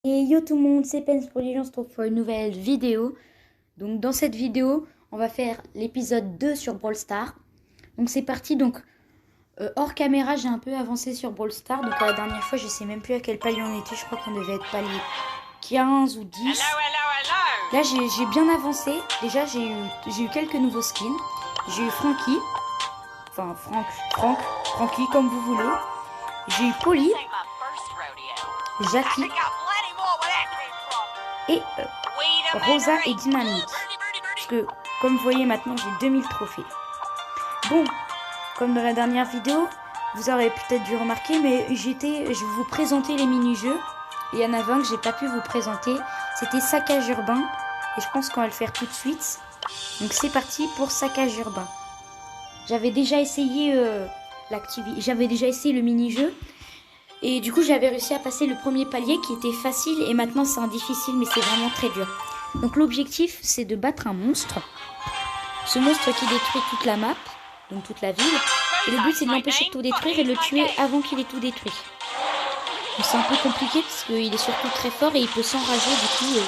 Et yo tout le monde, c'est Pens pour les gens, on se retrouve pour une nouvelle vidéo. Donc dans cette vidéo, on va faire l'épisode 2 sur Brawl Stars. Donc c'est parti, donc hors caméra, j'ai un peu avancé sur Brawl Stars. Donc la dernière fois, je sais même plus à quel palier on était, je crois qu'on devait être palier 15 ou 10. Là j'ai bien avancé, déjà j'ai eu quelques nouveaux skins. J'ai eu Frankie, enfin Frankie comme vous voulez. J'ai eu Polly, Jackie et Rosa et Dynamite. Parce que, comme vous voyez maintenant, j'ai 2000 trophées. Bon, comme dans la dernière vidéo, vous aurez peut-être dû remarquer, mais je vais vous présenter les mini-jeux. Il y en a 20 que j'ai pas pu vous présenter. C'était Saccage Urbain. Et je pense qu'on va le faire tout de suite. Donc c'est parti pour Saccage Urbain. J'avais déjà essayé j'avais déjà essayé le mini-jeu. Et du coup, j'avais réussi à passer le premier palier qui était facile. Et maintenant, c'est un difficile, mais c'est vraiment très dur. Donc l'objectif, c'est de battre un monstre. Ce monstre qui détruit toute la map, donc toute la ville. Et le but, c'est de l'empêcher de tout détruire et de le tuer avant qu'il ait tout détruit. Donc c'est un peu compliqué parce qu'il est surtout très fort et il peut s'enrager du coup.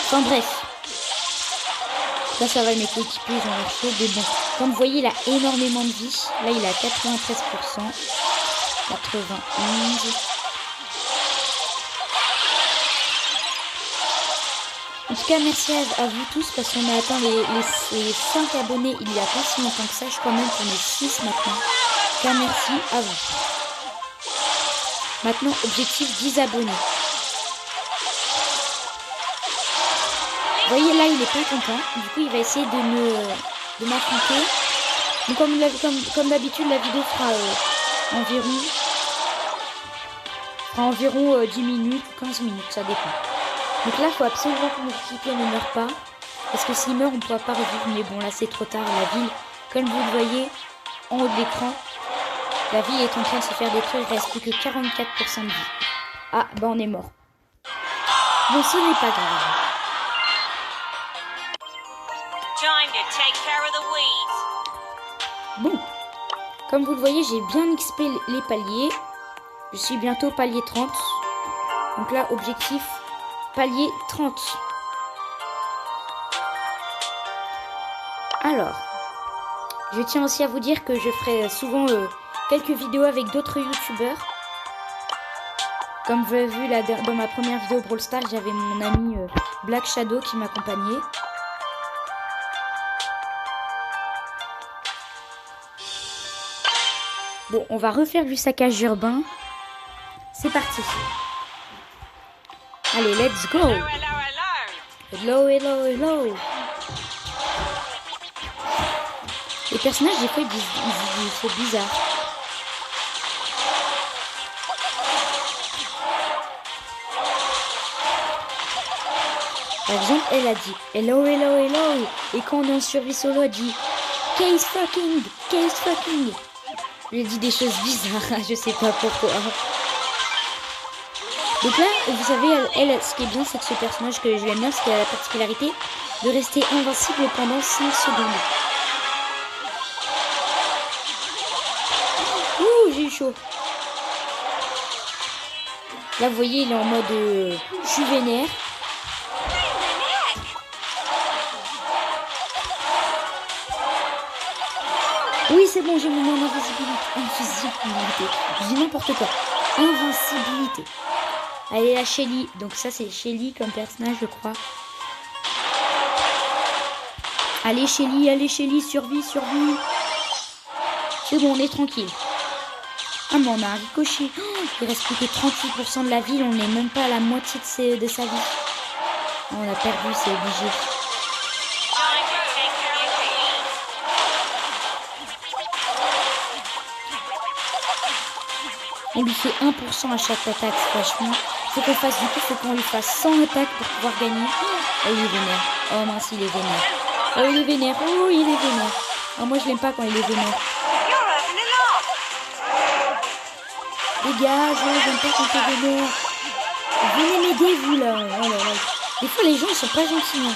Enfin bref. Là, ça va, mes coéquipiers, ils ont l'air chaud. Mais bon, comme vous voyez, il a énormément de vie. Là, il a 93%. 91. En tout cas, merci à vous tous parce qu'on a atteint les 5 abonnés il n'y a pas si longtemps que ça. Je crois même qu'on est 6 maintenant. En tout cas, merci à vous. Maintenant, objectif 10 abonnés. Vous voyez, là, il est pas content. Du coup, il va essayer de m'affronter. Donc, comme d'habitude, la vidéo fera environ 10 minutes ou 15 minutes, ça dépend. Donc là, il faut absolument que mon équipier ne meure pas. Parce que s'il meurt, on ne pourra pas revivre. Mais bon, là, c'est trop tard. La ville, comme vous le voyez, en haut de l'écran, la ville est en train de se faire détruire. Il ne reste plus que 44% de vie. Ah, bah on est mort. Bon, ce n'est pas grave. Bon, comme vous le voyez, j'ai bien XP les paliers. Je suis bientôt palier 30. Donc là, objectif, palier 30. Alors, je tiens aussi à vous dire que je ferai souvent quelques vidéos avec d'autres youtubeurs. Comme vous avez vu là, dans ma première vidéo Brawl Stars, j'avais mon ami Black Shadow qui m'accompagnait. Bon, on va refaire du saccage urbain. C'est parti. Allez, let's go. Hello, hello, hello. Les personnages, des fois, ils disent c'est bizarre. Par exemple, elle a dit hello, hello, hello. Et quand on est en survie solo, elle dit case fucking, case fucking. Elle dit des choses bizarres, je sais pas pourquoi. Donc là, vous savez, elle, ce qui est bien, c'est que ce personnage que je l'aime bien, c'est qu'elle a la particularité de rester invincible pendant 5 secondes. Ouh, j'ai eu chaud. Là, vous voyez, il est en mode je suis vénère. Oui, c'est bon, j'ai mon invisibilité. Je dis n'importe quoi. Invincibilité. Allez, la Shelly. Donc ça, c'est Shelly comme personnage, je crois. Allez, Shelly, survie, survie. C'est bon, on est tranquille. Ah, mais on a un ricochet. Oh, il reste plus que 38% de la ville. On n'est même pas à la moitié de sa vie. Oh, on a perdu, c'est obligé. On lui fait 1% à chaque attaque, franchement. Faut qu'on fasse, du coup, faut qu'on lui fasse 100 attaques pour pouvoir gagner. Oh, il est vénère. Oh mince, il est vénère. Oh, il est vénère. Oh, il est vénère. Oh, moi, je l'aime pas quand il est vénère. Dégage, j'aime pas quand t'es vénère. Venez m'aider, vous, là. Oh là là. Des fois, les gens, ils sont pas gentils. Hein.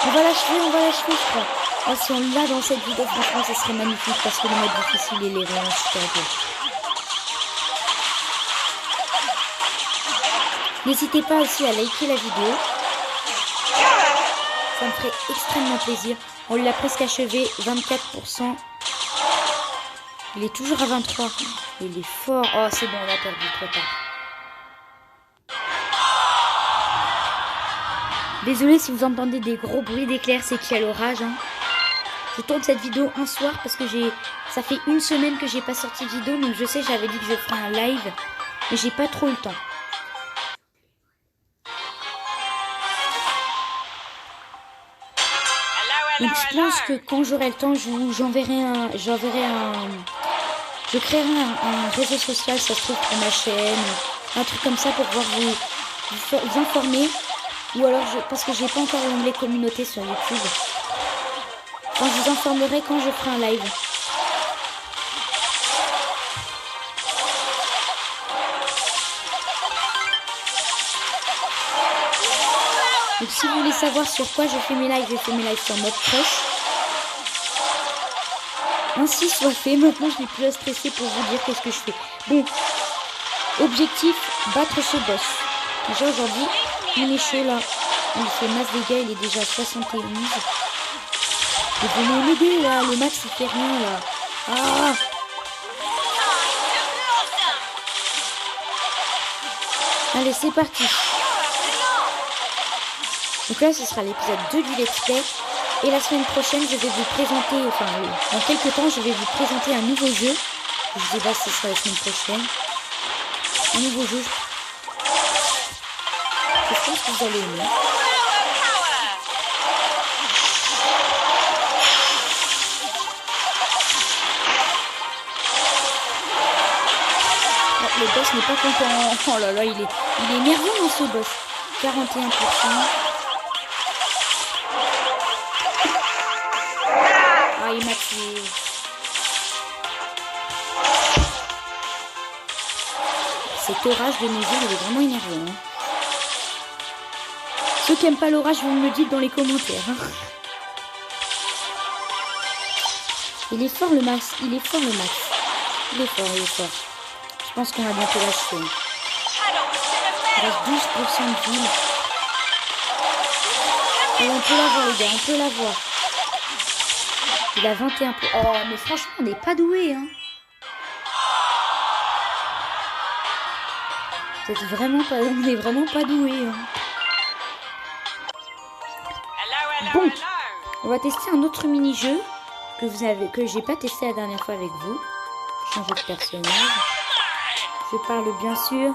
On va l'achever, je crois. Oh, si on l'a dans cette vidéo, franchement, ça serait magnifique parce que le mode difficile, il est vraiment super beau. N'hésitez pas aussi à liker la vidéo. Ça me ferait extrêmement plaisir. On l'a presque achevé, 24%. Il est toujours à 23. Il est fort. Oh, c'est bon, on a perdu, trop tard. Désolé si vous entendez des gros bruits d'éclairs, c'est qu'il y a l'orage. Hein. Je tourne cette vidéo un soir parce que ça fait une semaine que j'ai pas sorti de vidéo. Donc je sais, j'avais dit que je ferais un live. Mais j'ai pas trop eu le temps. Donc je pense que quand j'aurai le temps, je créerai un réseau social, ça se trouve pour ma chaîne, un truc comme ça pour pouvoir vous informer. Ou alors, parce que j'ai pas encore l'onglet communauté sur YouTube. Quand je vous informerai quand je ferai un live. Donc si vous voulez savoir sur quoi je fais mes lives sur mode crush. Ainsi soit fait, maintenant je n'ai plus à stresser pour vous dire qu'est-ce que je fais. Bon, objectif, battre ce boss. Déjà aujourd'hui, il est chaud là. Il fait masse dégâts, il est déjà à 71. Et venez m'aider là, le max il fait rien là. Ah! Allez, c'est parti. Donc là, ce sera l'épisode 2 du Let's Play. Et la semaine prochaine, je vais vous présenter, enfin, dans quelques temps, je vais vous présenter un nouveau jeu. Je sais pas si ce sera la semaine prochaine. Un nouveau jeu. Je pense que vous allez aimer. Le boss n'est pas content. Oh là là, il est nerveux dans ce boss. 41%. Ah, il m'a tué. Cet orage de mes yeux, il est vraiment énervant. Hein. Ceux qui n'aiment pas l'orage, vous me le dites dans les commentaires. Hein. Il est fort le max. Il est fort le max. Il est fort, il est fort. Je pense qu'on va bientôt l'acheter. Il reste 12% de vie. Et on peut l'avoir, les gars, on peut l'avoir. Il a 21%. Oh, mais franchement, on n'est pas doué, hein. On n'est vraiment pas doué. Hein. Bon, on va tester un autre mini-jeu que j'ai pas testé la dernière fois avec vous. Changer de personnage. Je parle bien sûr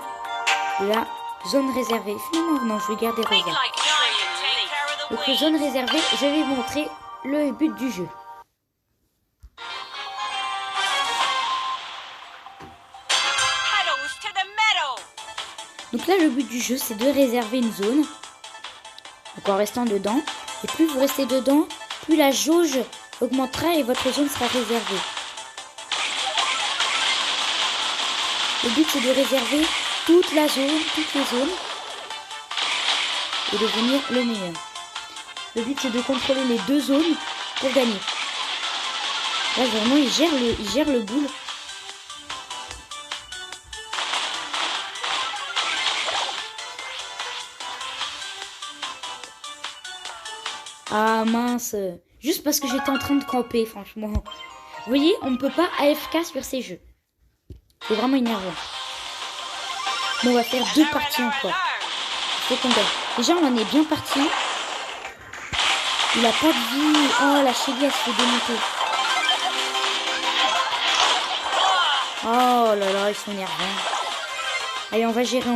de la zone réservée. Finalement, non, je vais garder Rosa. Donc, zone réservée, je vais vous montrer le but du jeu. Donc là, le but du jeu, c'est de réserver une zone. Donc en restant dedans. Et plus vous restez dedans, plus la jauge augmentera et votre zone sera réservée. Le but, c'est de réserver toute la zone, toutes les zones. Et de devenir le meilleur. Le but, c'est de contrôler les deux zones pour gagner. Là, vraiment, il gère le boule. Ah mince, juste parce que j'étais en train de camper, franchement. Vous voyez, on ne peut pas AFK sur ces jeux. C'est vraiment énervant. Bon, on va faire 2 parties encore. Faut qu'on gagne. Déjà, on en est bien parti. Il a pas de vie. Oh, la Shelly, elle se fait démonter. Oh là là, ils sont énervants. Allez, on va gérer.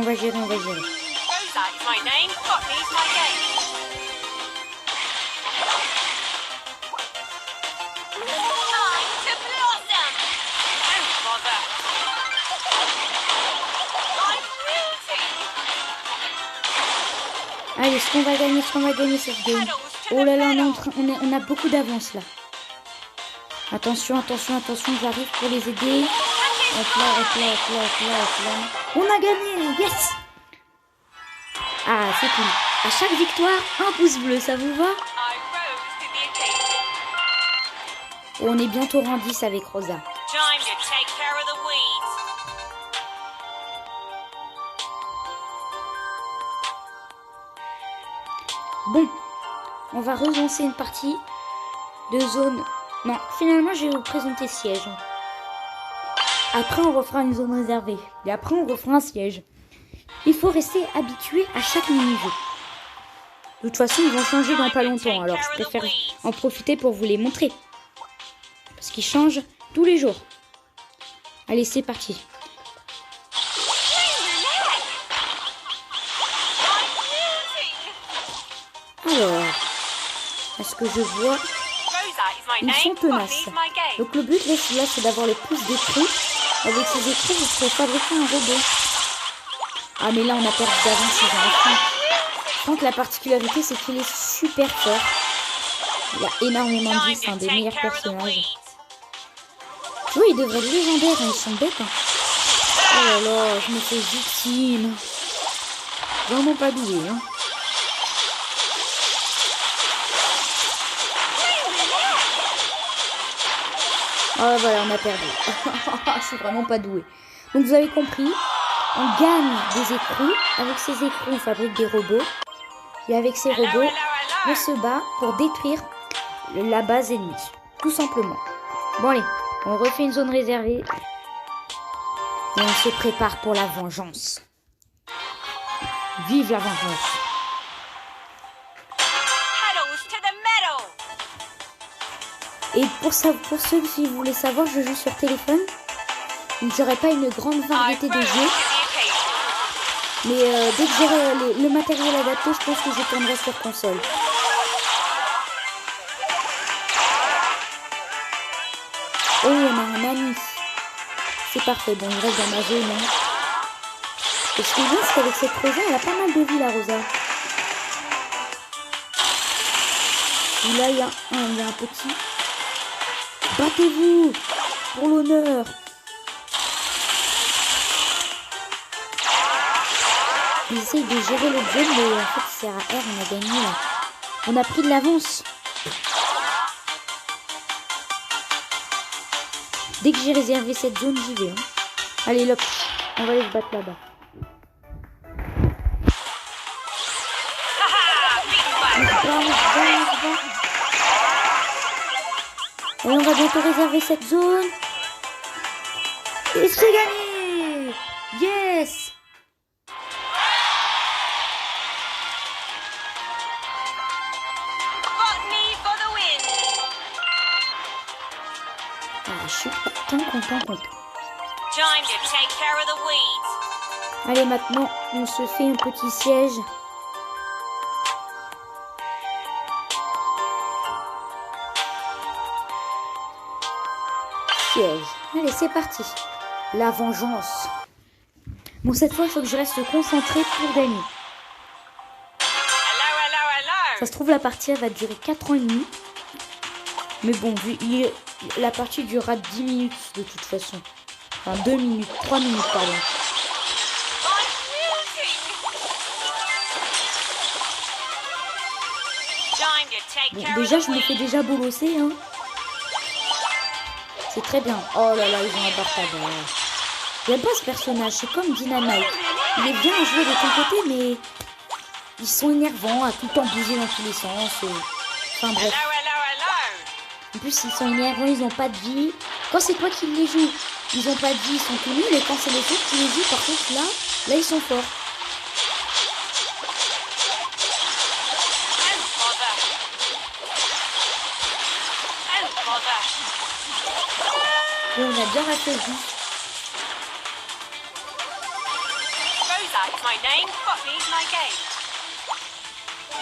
Allez, est-ce qu'on va gagner cette game? Oh là là, on a beaucoup d'avance là. Attention, j'arrive pour les aider. Hop là. On a gagné, yes! Ah, c'est cool. À chaque victoire, un pouce bleu, ça vous va? On est bientôt rang 10 avec Rosa. Bon, on va relancer une partie de zone... Non, finalement, je vais vous présenter siège. Après, on refera une zone réservée. Et après, on refera un siège. Il faut rester habitué à chaque mini-jeu. De toute façon, ils vont changer dans pas longtemps. Alors, je préfère en profiter pour vous les montrer. Parce qu'ils changent tous les jours. Allez, c'est parti. Alors, à ce que je vois, ils sont tenaces. Donc le but là, c'est d'avoir le plus d'écrous. Avec ces écrous, vous pourrez fabriquer un robot. Ah mais là, on a perdu d'avance les enfants. Je pense que la particularité, c'est qu'il est super fort. Il a énormément de vie, c'est un des meilleurs personnages. Oui, il devrait être légendaire, hein, ils sont bêtes. Hein. Oh là là, je me fais victime. Vraiment pas doué, hein. Ah voilà, on a perdu. Je suis vraiment pas doué. Donc vous avez compris, on gagne des écrous. Avec ces écrous, on fabrique des robots. Et avec ces robots, on se bat pour détruire la base ennemie. Tout simplement. Bon allez, on refait une zone réservée. Et on se prépare pour la vengeance. Vive la vengeance. Et pour ceux qui voulaient savoir, je joue sur téléphone. Donc j'aurai pas une grande variété de jeux. Mais dès que j'aurai le matériel adapté, je pense que je tournerai sur console. Oh, on a un ami. C'est parfait. Bon, il reste dans ma zone. Hein. Et ce qui est bien, c'est qu'avec cette Rosa, elle a pas mal de vie, la Rosa. Et là, il y a un petit... Battez-vous pour l'honneur. Ils essayent de gérer le jeu, mais en fait c'est à R, on a gagné là. On a pris de l'avance. Dès que j'ai réservé cette zone, j'y vais. Hein. Allez, Lop, on va aller se battre là-bas. Et on va bientôt réserver cette zone. Et c'est gagné! Yes! Ah, je suis content. Allez, maintenant, on se fait un petit siège. Allez, c'est parti. La vengeance. Bon, cette fois, il faut que je reste concentré pour gagner. Ça se trouve, la partie elle va durer 4 ans et demi. Mais bon, la partie durera 10 minutes de toute façon. Enfin, 2 minutes, 3 minutes, pardon. Bon, déjà, je me fais déjà bolosser, hein. C'est très bien. Oh là là, ils ont un Bartaba. J'aime pas ce personnage, c'est comme Dynamite. Il est bien à jouer de ton côté, mais ils sont énervants, à tout le temps bouger dans tous les sens. Enfin bref. En plus, ils sont énervants, ils ont pas de vie. Quand c'est toi qui les joues, ils ont pas de vie, ils sont tout nuls. Et quand c'est les autres qui les jouent, par contre, là, ils sont forts. Et on a bien réfléchi.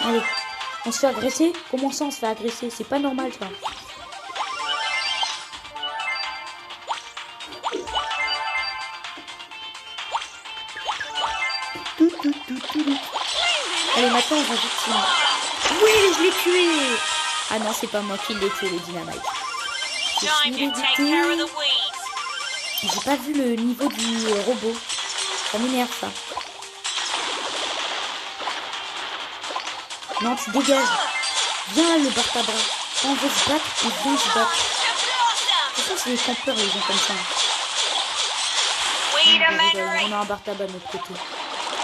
Allez, on se fait agresser? Comment ça on se fait agresser? C'est pas normal ça. Allez, maintenant on va victime. Oui, je l'ai tué. Ah non, c'est pas moi qui l'ai tué, le Dynamite. J'ai pas vu le niveau du robot. Ça m'énerve ça. Non, tu dégages. Viens le Bartaba. Quand on veut se battre, on vient se battre. De toute façon, c'est les campeurs, les gens comme ça. On a un Bartaba de notre côté.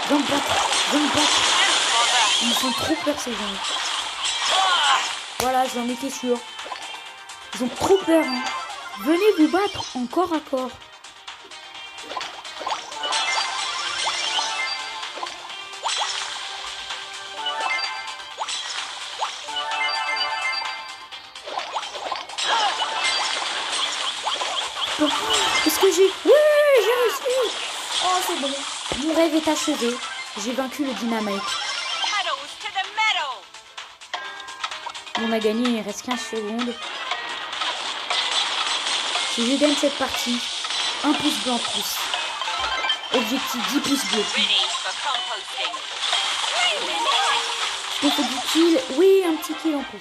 Viens me battre. Ils sont trop peur ces gens. Voilà, j'en étais sûr. Ils ont trop peur. Hein. Venez vous battre en corps à corps. Est-ce que j'ai... Oui, j'ai réussi. Oh, c'est bon. Mon rêve est achevé. J'ai vaincu le dynamite. On a gagné, il reste 15 secondes. Si je gagne cette partie, 1 pouce bleu en plus. Objectif 10 pouces bleus. On fait du kill. Oui, un petit kill en plus.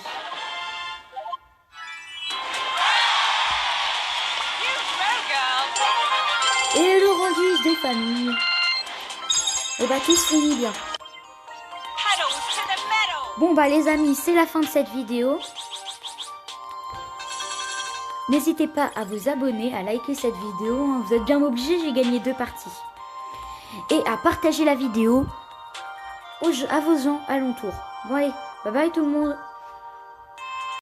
Et le rendu des familles. Et bah tout se finit bien. Bon bah les amis, c'est la fin de cette vidéo. N'hésitez pas à vous abonner, à liker cette vidéo. Vous êtes bien obligés, j'ai gagné 2 parties. Et à partager la vidéo à vos gens alentours. Bon allez, bye bye tout le monde.